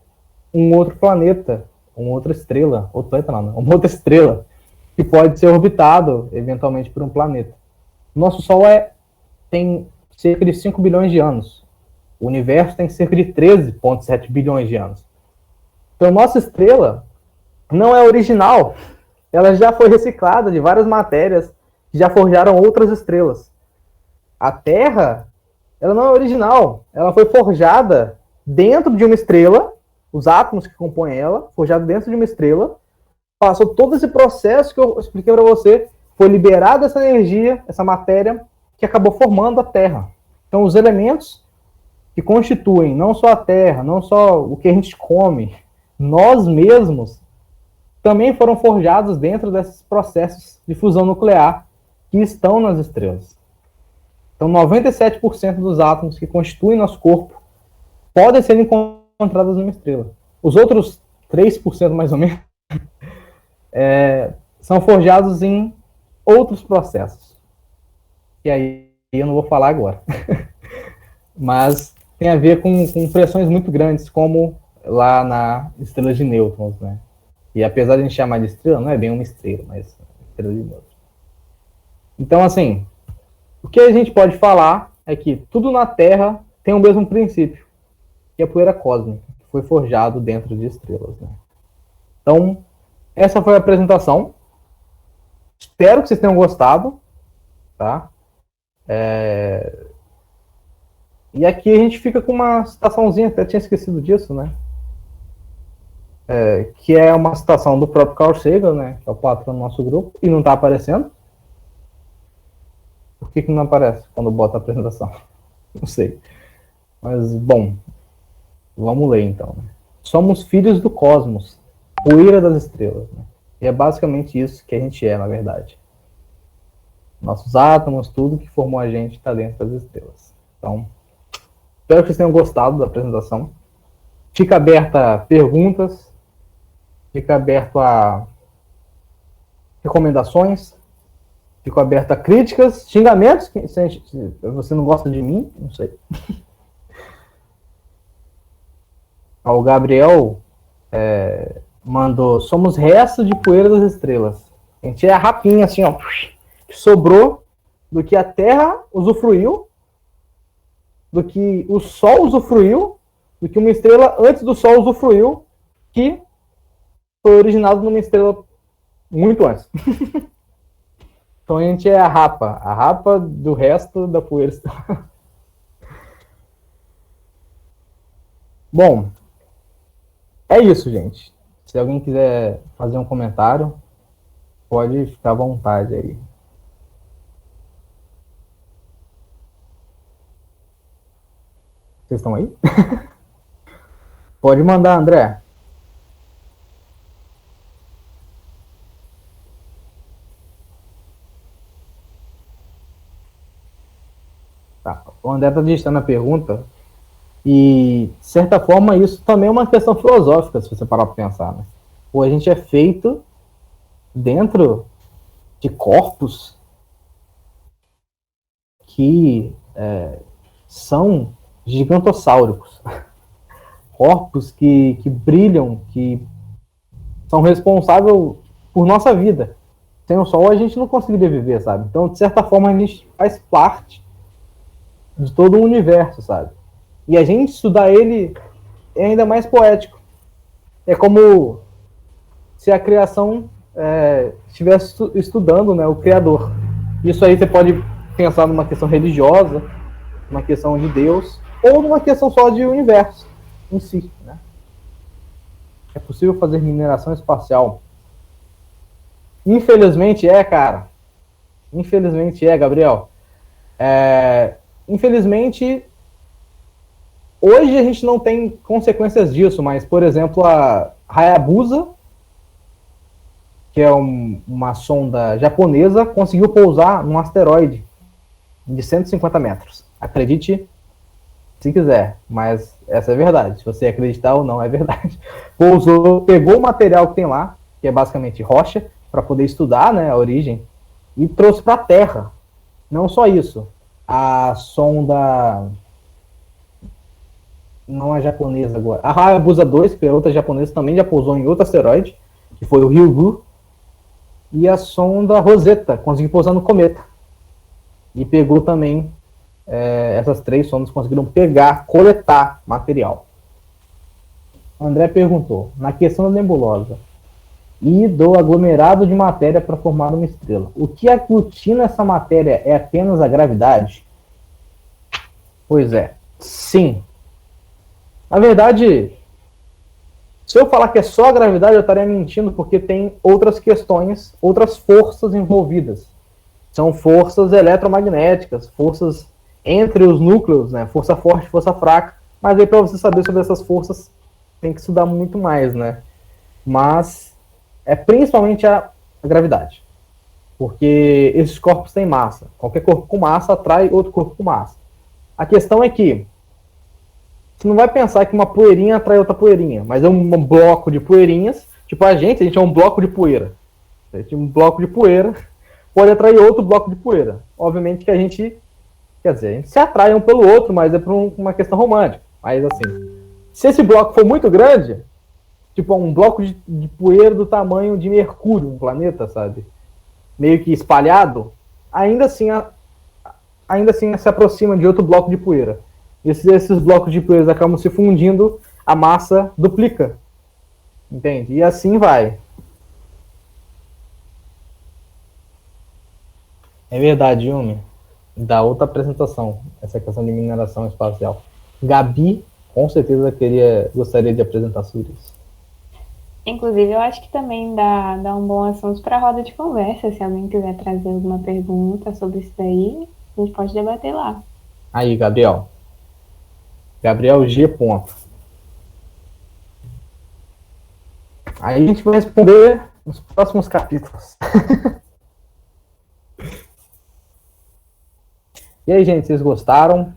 [SPEAKER 1] um outro planeta, uma outra estrela, uma outra estrela, que pode ser orbitado, eventualmente, por um planeta. Nosso Sol tem cerca de 5 bilhões de anos. O universo tem cerca de 13,7 bilhões de anos. Então, nossa estrela não é original. Ela já foi reciclada de várias matérias que já forjaram outras estrelas. A Terra, ela não é original. Ela foi forjada dentro de uma estrela, os átomos que compõem ela, forjado dentro de uma estrela, passou todo esse processo que eu expliquei para você, foi liberada essa energia, essa matéria, que acabou formando a Terra. Então, os elementos que constituem não só a Terra, não só o que a gente come, nós mesmos, também foram forjados dentro desses processos de fusão nuclear que estão nas estrelas. Então, 97% dos átomos que constituem nosso corpo podem ser encontrados numa estrela. Os outros 3%, mais ou menos, são forjados em outros processos. E aí eu não vou falar agora. Mas tem a ver com pressões muito grandes, como lá na estrela de nêutrons, né? E apesar de a gente chamar de estrela, não é bem uma estrela, mas estrela de nêutrons. Então, assim, o que a gente pode falar é que tudo na Terra tem o mesmo princípio, que é a poeira cósmica, que foi forjado dentro de estrelas, né? Então, essa foi a apresentação. Espero que vocês tenham gostado, tá? E aqui a gente fica com uma citaçãozinha, até tinha esquecido disso, né? Que é uma citação do próprio Carl Sagan, né? Que é o patrão do nosso grupo, e não está aparecendo. Por que não aparece quando bota a apresentação? Não sei. Mas, bom, vamos ler então. Somos filhos do cosmos, poeira das estrelas, né? E é basicamente isso que a gente é, na verdade. Nossos átomos, tudo que formou a gente está dentro das estrelas. Então, espero que vocês tenham gostado da apresentação. Fica aberta a perguntas, fica aberto a recomendações, fica aberto a críticas, xingamentos, se você não gosta de mim, não sei. O Gabriel mandou, somos restos de poeira das estrelas. A gente é a rapinha, assim, ó, que sobrou do que a Terra usufruiu, do que o Sol usufruiu, do que uma estrela antes do Sol usufruiu, que foi originado numa estrela muito antes. Então a gente é a rapa do resto da poeira. Bom, é isso, gente. Se alguém quiser fazer um comentário, pode ficar à vontade aí. Vocês estão aí? Pode mandar, André. Tá. O André está digitando a pergunta. E, de certa forma, isso também é uma questão filosófica, se você parar para pensar, né? Ou a gente é feito dentro de corpos que são gigantossáuricos. Corpos que brilham, que são responsáveis por nossa vida. Sem o Sol a gente não conseguiria viver, sabe? Então, de certa forma, a gente faz parte de todo o universo, sabe? E a gente estudar ele é ainda mais poético. É como se a criação estivesse estudando, né, o Criador. Isso aí você pode pensar numa questão religiosa, numa questão de Deus, ou numa questão só de universo em si, né? É possível fazer mineração espacial. Infelizmente cara. Infelizmente Gabriel. Infelizmente, hoje a gente não tem consequências disso, mas, por exemplo, a Hayabusa, que é uma sonda japonesa, conseguiu pousar num asteroide de 150 metros. Acredite se quiser, mas essa é a verdade. Se você acreditar ou não, é verdade. Pousou, pegou o material que tem lá, que é basicamente rocha, para poder estudar, né, a origem, e trouxe para a Terra. Não só isso. A sonda... não a japonesa agora. A Hayabusa 2, que é outra japonesa, também já pousou em outro asteroide, que foi o Ryugu. E a sonda Rosetta conseguiu pousar no cometa. E pegou também... essas 3 sondas conseguiram pegar, coletar material. O André perguntou, na questão da nebulosa e do aglomerado de matéria para formar uma estrela, o que aglutina essa matéria é apenas a gravidade? Pois é, sim. Na verdade, se eu falar que é só a gravidade, eu estaria mentindo, porque tem outras questões, outras forças envolvidas. São forças eletromagnéticas, forças entre os núcleos, né? Força forte, força fraca. Mas aí, para você saber sobre essas forças, tem que estudar muito mais, né? Mas é principalmente a gravidade. Porque esses corpos têm massa. Qualquer corpo com massa atrai outro corpo com massa. A questão é que você não vai pensar que uma poeirinha atrai outra poeirinha, mas é um bloco de poeirinhas. Tipo, a gente é um bloco de poeira. Um bloco de poeira pode atrair outro bloco de poeira. Obviamente que a gente se atrai um pelo outro, mas é por uma questão romântica. Mas assim, se esse bloco for muito grande, tipo um bloco de poeira do tamanho de Mercúrio, um planeta, sabe? Meio que espalhado, ainda assim se aproxima de outro bloco de poeira. Esses blocos de poeira acabam se fundindo, a massa duplica. Entende? E assim vai. É verdade, Yumi. Da outra apresentação, essa questão de mineração espacial. Gabi, com certeza, gostaria de apresentar sobre isso.
[SPEAKER 5] Inclusive, eu acho que também dá um bom assunto para a roda de conversa. Se alguém quiser trazer alguma pergunta sobre isso daí, a gente pode debater lá.
[SPEAKER 1] Aí, Gabriel. Gabriel G. Ponto. Aí a gente vai responder nos próximos capítulos. E aí, gente, vocês gostaram?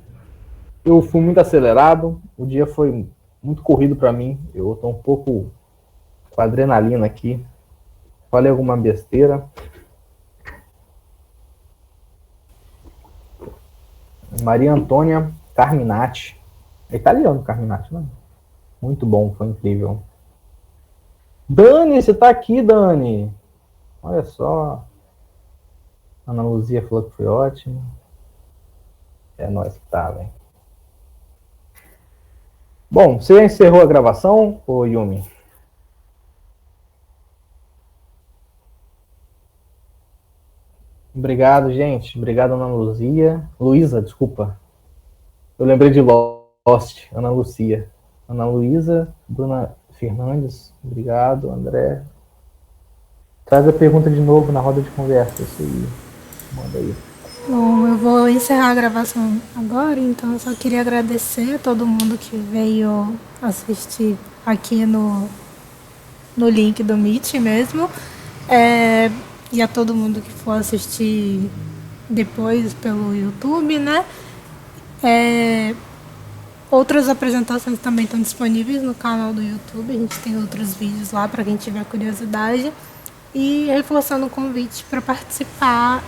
[SPEAKER 1] Eu fui muito acelerado. O dia foi muito corrido para mim. Eu tô um pouco com adrenalina aqui. Falei alguma besteira. Maria Antônia Carminati. É italiano, Carminati, né? Muito bom, foi incrível. Dani, você tá aqui, Dani. Olha só. Ana Luzia falou que foi ótimo. É nóis que tá, velho. Bom, você já encerrou a gravação, ô Yumi? Obrigado, gente. Obrigado, Ana Luzia. Luísa, desculpa. Eu lembrei de Lost. Ana Lucia. Ana Luísa, Bruna Fernandes. Obrigado, André. Traz a pergunta de novo na roda de conversa. Isso aí. Manda aí.
[SPEAKER 6] Bom, eu vou encerrar a gravação agora, então eu só queria agradecer a todo mundo que veio assistir aqui no link do Meet mesmo, e a todo mundo que for assistir depois pelo YouTube, né? Outras apresentações também estão disponíveis no canal do YouTube, a gente tem outros vídeos lá para quem tiver curiosidade, e reforçando o convite para participar,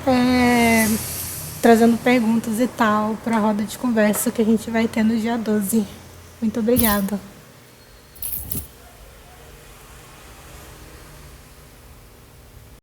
[SPEAKER 6] trazendo perguntas e tal para a roda de conversa que a gente vai ter no dia 12. Muito obrigada.